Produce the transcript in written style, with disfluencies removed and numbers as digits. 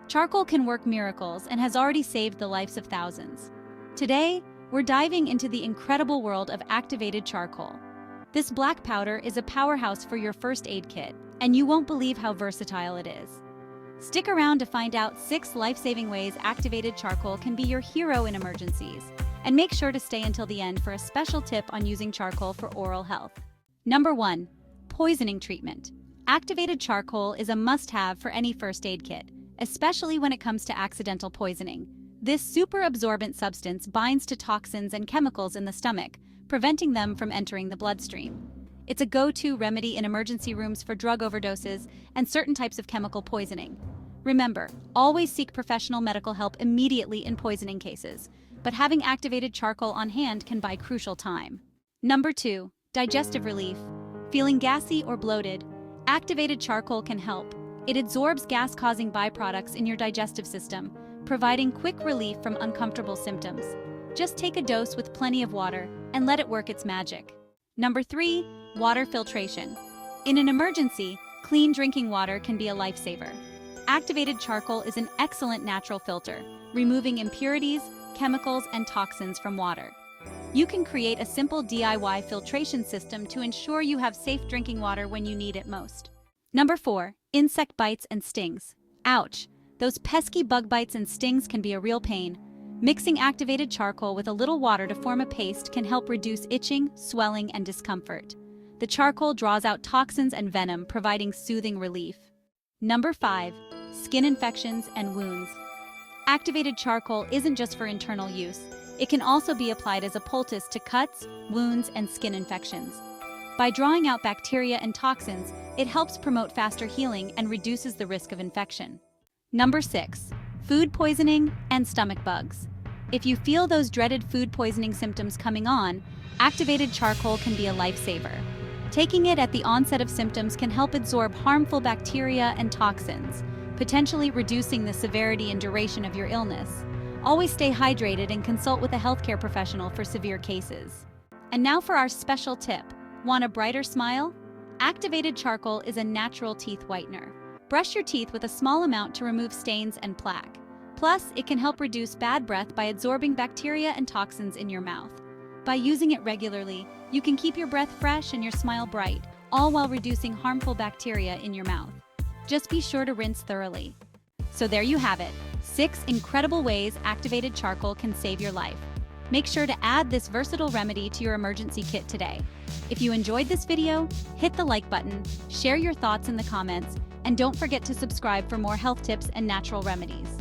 Charcoal can work miracles and has already saved the lives of thousands. Today, we're diving into the incredible world of activated charcoal. This black powder is a powerhouse for your first aid kit, and you won't believe how versatile it is. Stick around to find out 6 life-saving ways activated charcoal can be your hero in emergencies. And make sure to stay until the end for a special tip on using charcoal for oral health. Number 1. Poisoning treatment. Activated charcoal is a must-have for any first aid kit, especially when it comes to accidental poisoning. This super absorbent substance binds to toxins and chemicals in the stomach, preventing them from entering the bloodstream. It's a go-to remedy in emergency rooms for drug overdoses and certain types of chemical poisoning. Remember, always seek professional medical help immediately in poisoning cases, but having activated charcoal on hand can buy crucial time. Number 2. Digestive relief. Feeling gassy or bloated? Activated charcoal can help. It absorbs gas-causing byproducts in your digestive system, providing quick relief from uncomfortable symptoms. Just take a dose with plenty of water and let it work its magic. Number 3. Water filtration. In an emergency, clean drinking water can be a lifesaver. Activated charcoal is an excellent natural filter, removing impurities, chemicals, and toxins from water. You can create a simple DIY filtration system to ensure you have safe drinking water when you need it most. Number 4. Insect bites and stings. Ouch! Those pesky bug bites and stings can be a real pain. Mixing activated charcoal with a little water to form a paste can help reduce itching, swelling, and discomfort. The charcoal draws out toxins and venom, providing soothing relief. Number 5. Skin infections and wounds. Activated charcoal isn't just for internal use. It can also be applied as a poultice to cuts, wounds, and skin infections. By drawing out bacteria and toxins, it helps promote faster healing and reduces the risk of infection. Number 6. Food poisoning and stomach bugs. If you feel those dreaded food poisoning symptoms coming on, activated charcoal can be a lifesaver. Taking it at the onset of symptoms can help absorb harmful bacteria and toxins, potentially reducing the severity and duration of your illness. Always stay hydrated and consult with a healthcare professional for severe cases. And now for our special tip. Want a brighter smile? Activated charcoal is a natural teeth whitener. Brush your teeth with a small amount to remove stains and plaque. Plus, it can help reduce bad breath by absorbing bacteria and toxins in your mouth. By using it regularly, you can keep your breath fresh and your smile bright, all while reducing harmful bacteria in your mouth. Just be sure to rinse thoroughly. So there you have it, 6 incredible ways activated charcoal can save your life. Make sure to add this versatile remedy to your emergency kit today. If you enjoyed this video, hit the like button, share your thoughts in the comments, and don't forget to subscribe for more health tips and natural remedies.